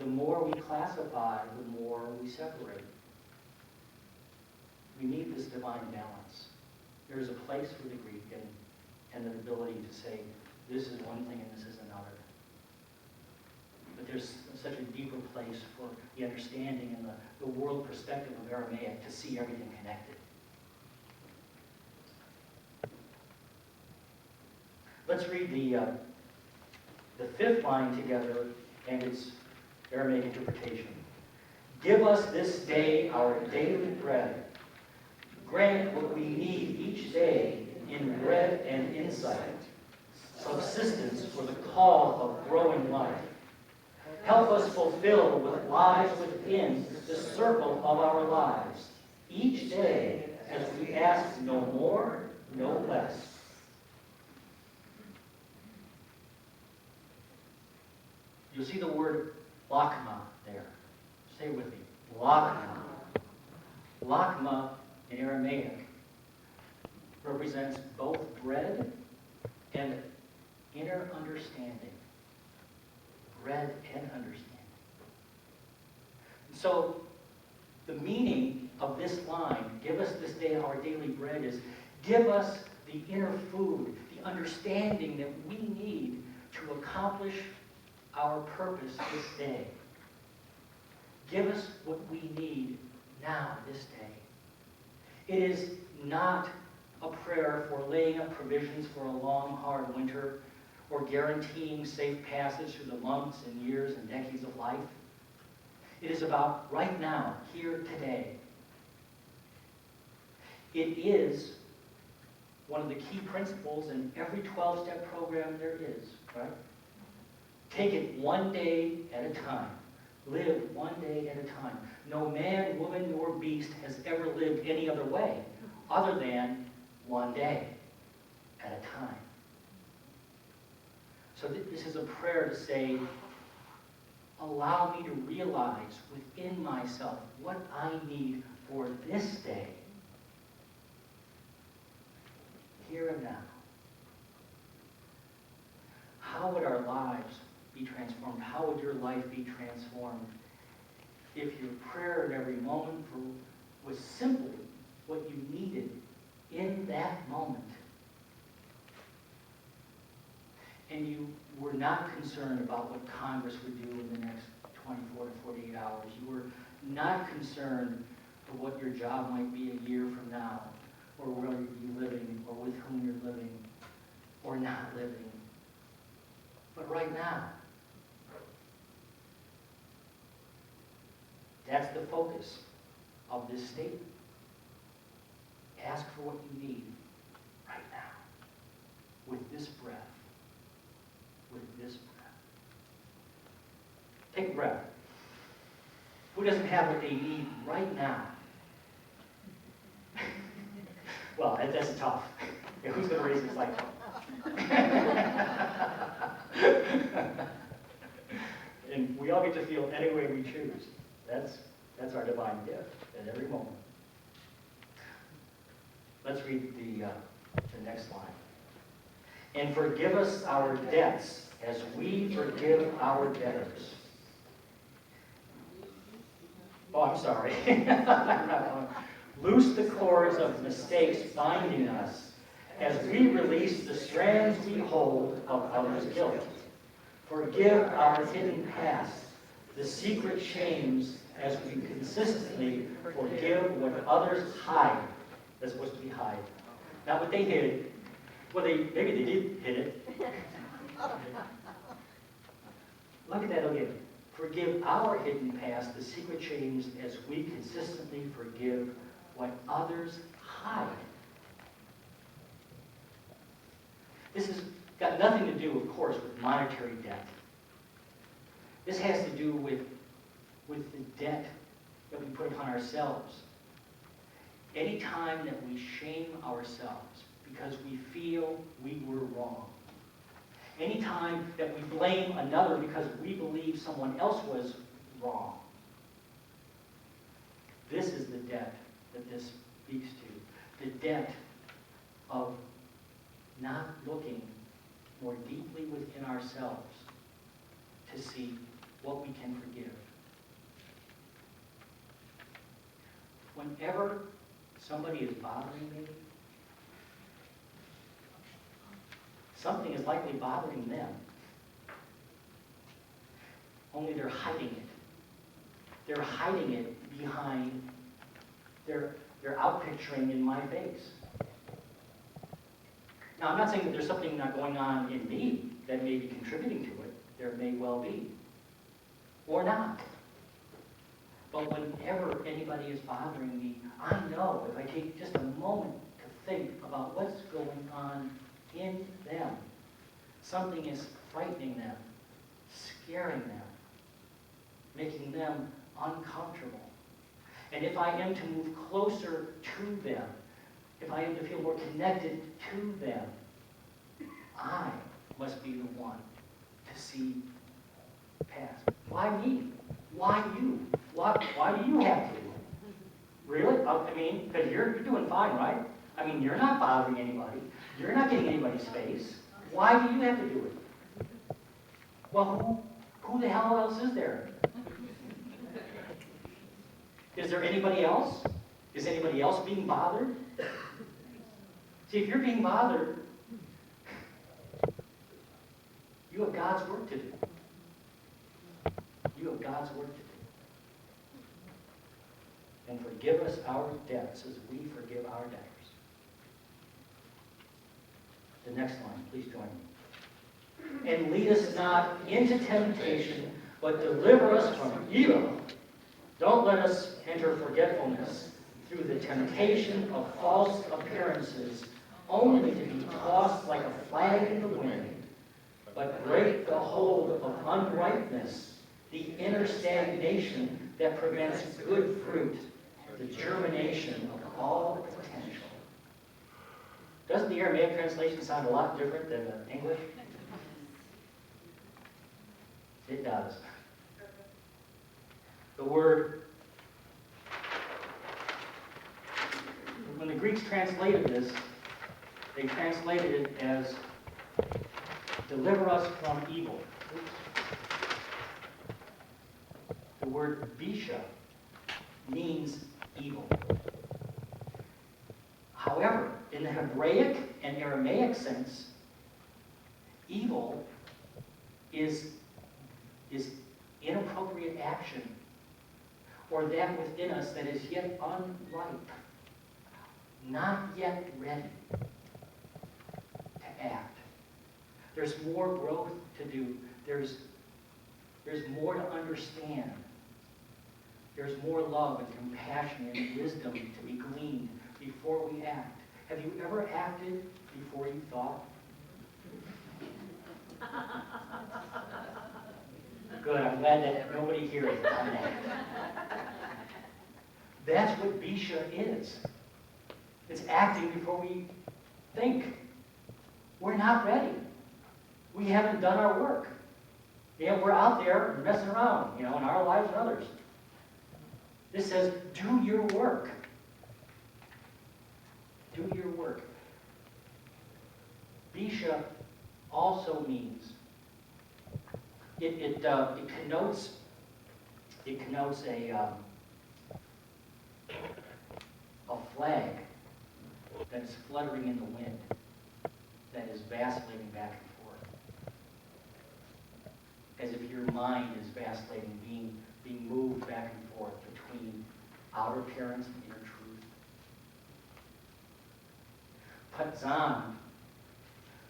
more we classify, the more we separate. We need this divine balance. There is a place for the Greek and the ability to say, this is one thing and this is another. But there's such a deeper place for the understanding and the world perspective of Aramaic to see everything connected. Let's read the fifth line together and its Aramaic interpretation. Give us this day our daily bread. Grant what we need each day in bread and insight, subsistence for the call of growing life. Help us fulfill with lives within the circle of our lives, each day as we ask no more, no less. You'll see the word lakma there. Say it with me. Lakma. Lakma in Aramaic represents both bread and inner understanding. Bread and understanding. So the meaning of this line, give us this day our daily bread, is give us the inner food, the understanding that we need to accomplish our purpose this day. Give us what we need now, this day. It is not a prayer for laying up provisions for a long, hard winter or guaranteeing safe passage through the months and years and decades of life. It is about right now, here, today. It is one of the key principles in every 12-step program there is, right? Take it one day at a time. Live one day at a time. No man, woman, nor beast has ever lived any other way other than one day at a time. So this is a prayer to say, allow me to realize within myself what I need for this day, here and now. How would our lives be transformed? How would your life be transformed if your prayer at every moment was simply what you needed in that moment? And you were not concerned about what Congress would do in the next 24 to 48 hours. You were not concerned of what your job might be a year from now, or where you'd be living, or with whom you're living, or not living. But right now, that's the focus of this statement. Ask for what you need right now, with this breath. With this breath. Take a breath. Who doesn't have what they need right now? Well, that's tough. Yeah, who's going to raise his light bulb? And we all get to feel any way we choose. That's our divine gift at every moment. Let's read the next line. And forgive us our debts as we forgive our debtors. Oh, I'm sorry. Loose the cords of mistakes binding us as we release the strands we hold of others' guilt. Forgive our hidden past, the secret shames, as we consistently forgive what others hide. That's supposed to be hide. Not what they hid. Well, maybe they did hit it. Look at that again. Forgive our hidden past, the secret shames, as we consistently forgive what others hide. This has got nothing to do, of course, with monetary debt. This has to do with the debt that we put upon ourselves. Any time that we shame ourselves because we feel we were wrong. Any time that we blame another because we believe someone else was wrong. This is the debt that this speaks to. The debt of not looking more deeply within ourselves to see what we can forgive. Whenever somebody is bothering me, something is likely bothering them. Only they're hiding it. They're hiding it behind, they're outpicturing in my face. Now, I'm not saying that there's something not going on in me that may be contributing to it. There may well be. Or not. But whenever anybody is bothering me, I know if I take just a moment to think about what's going on in them, something is frightening them, scaring them, making them uncomfortable. And if I am to move closer to them, if I am to feel more connected to them, I must be the one to see past. Why me? Why you? Why do you have to? Really? I mean, because you're doing fine, right? I mean, you're not bothering anybody. You're not getting anybody's face. Why do you have to do it? Well, who the hell else is there? Is there anybody else? Is anybody else being bothered? See, if you're being bothered, you have God's work to do. You have God's work to do. And forgive us our debts as we forgive our debtors. The next line, please join me. And lead us not into temptation, but deliver us from evil. Don't let us enter forgetfulness through the temptation of false appearances, only to be tossed like a flag in the wind. But break the hold of unrightness, the inner stagnation that prevents good fruit, the germination of all potential. Doesn't the Aramaic translation sound a lot different than the English? It does. The word, when the Greeks translated this, they translated it as deliver us from evil. The word bisha means evil. However, in the Hebraic and Aramaic sense, evil is inappropriate action, or that within us that is yet unripe, not yet ready to act. There's more growth to do. There's more to understand. There's more love and compassion and wisdom to be gleaned before we act. Have you ever acted before you thought? Good, I'm glad that nobody here is done that. That's what bisha is. It's acting before we think. We're not ready. We haven't done our work. We're out there messing around, in our lives and others. This says, do your work. Do your work. Bisha also means it connotes a flag that is fluttering in the wind, that is vacillating back and forth, as if your mind is vacillating, being moved back and forth between outer appearance and inner truth.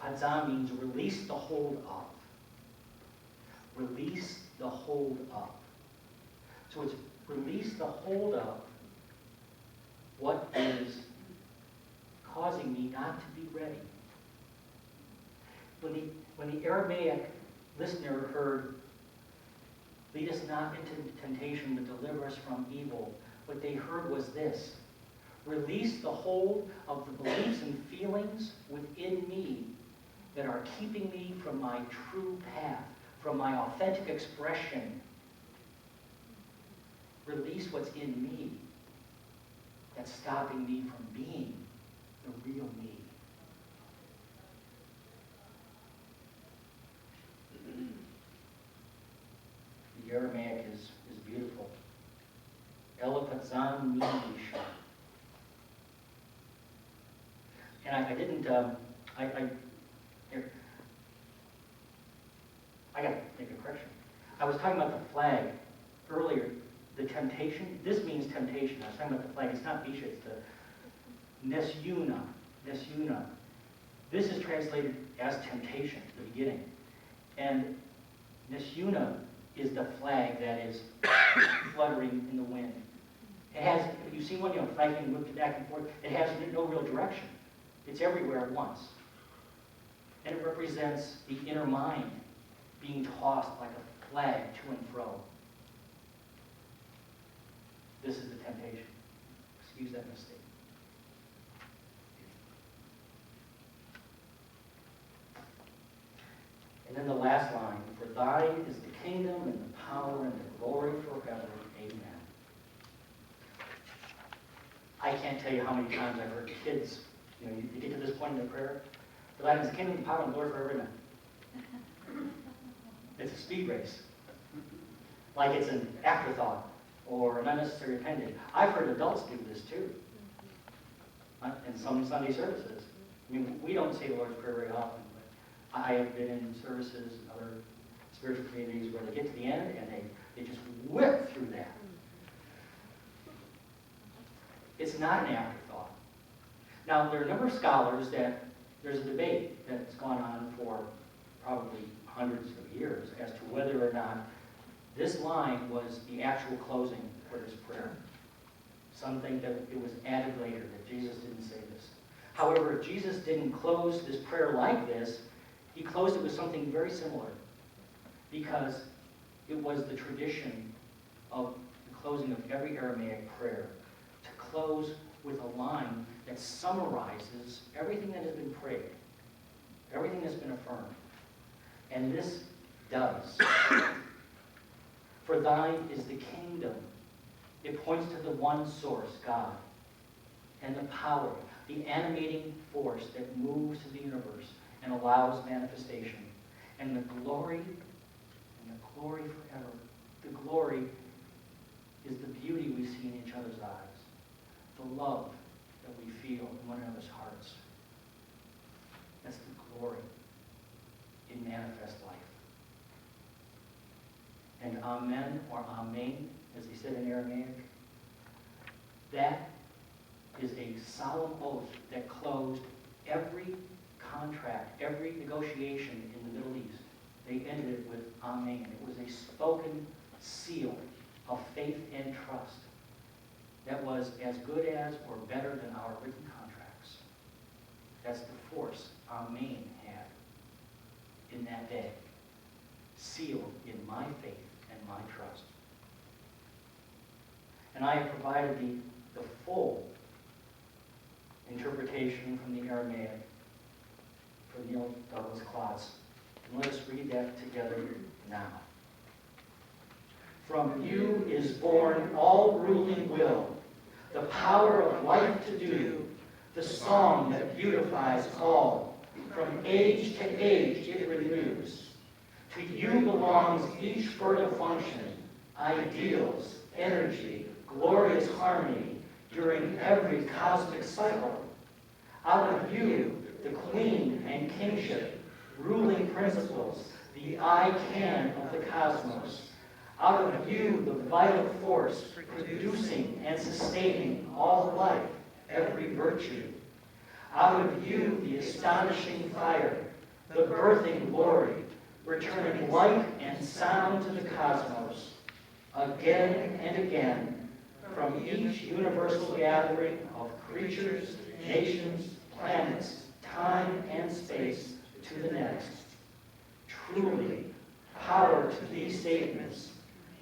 Padzam means release the hold of. Release the hold of. So it's release the hold of what is causing me not to be ready. When the Aramaic listener heard, lead us not into temptation, but deliver us from evil, what they heard was this: release the hold of the beliefs and feelings within me that are keeping me from my true path, from my authentic expression. Release what's in me that's stopping me from being the real me. Elapazan Misha. And I didn't, here. I got to make a correction. I was talking about the flag earlier. The temptation, this means temptation. I was talking about the flag. It's not Misha, it's the Nesyuna. Nesyuna. This is translated as temptation at the beginning. And Nesyuna is the flag that is fluttering in the wind. It has, if you see one, flag being whipped back and forth, it has no real direction. It's everywhere at once. And it represents the inner mind being tossed like a flag to and fro. This is the temptation. Excuse that mistake. And then the last line, for thine is the kingdom and the power and the glory forever. Amen. I can't tell you how many times I've heard kids, you get to this point in the prayer, for thine is the kingdom, the power, and the glory forever. Amen. It's a speed race. Like it's an afterthought or an unnecessary appendage. I've heard adults do this too. In some Sunday services. I mean, we don't say the Lord's Prayer very often. I have been in services and other spiritual communities where they get to the end and they just whip through that. It's not an afterthought. Now, there are a number of scholars that there's a debate that's gone on for probably hundreds of years as to whether or not this line was the actual closing for this prayer. Some think that it was added later, that Jesus didn't say this. However, if Jesus didn't close this prayer like this, he closed it with something very similar, because it was the tradition of the closing of every Aramaic prayer to close with a line that summarizes everything that has been prayed, everything that's been affirmed. And this does. For thine is the kingdom. It points to the one source, God, and the power, the animating force that moves the universe and allows manifestation. And the glory forever. The glory is the beauty we see in each other's eyes, the love that we feel in one another's hearts. That's the glory in manifest life. And Amen, or Amen, as he said in Aramaic, that is a solemn oath that closed every contract, every negotiation in the Middle East. They ended it with Amen. It was a spoken seal of faith and trust that was as good as or better than our written contracts. That's the force Amen had in that day, sealed in my faith and my trust. And I have provided the full interpretation from the Aramaic for Neil Douglas Klotz. And let us read that together now. From you is born all ruling will, the power of life to do, the song that beautifies all. From age to age it renews. To you belongs each fertile function, ideals, energy, glorious harmony during every cosmic cycle. Out of you, the queen and kingship, ruling principles, the I can of the cosmos. Out of you, the vital force, producing and sustaining all life, every virtue. Out of you, the astonishing fire, the birthing glory, returning light and sound to the cosmos. Again and again, from each universal gathering of creatures, nations, planets, time and space to the next. Truly, power to these statements,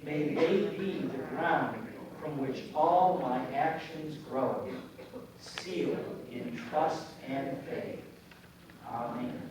may they be the ground from which all my actions grow, sealed in trust and faith. Amen.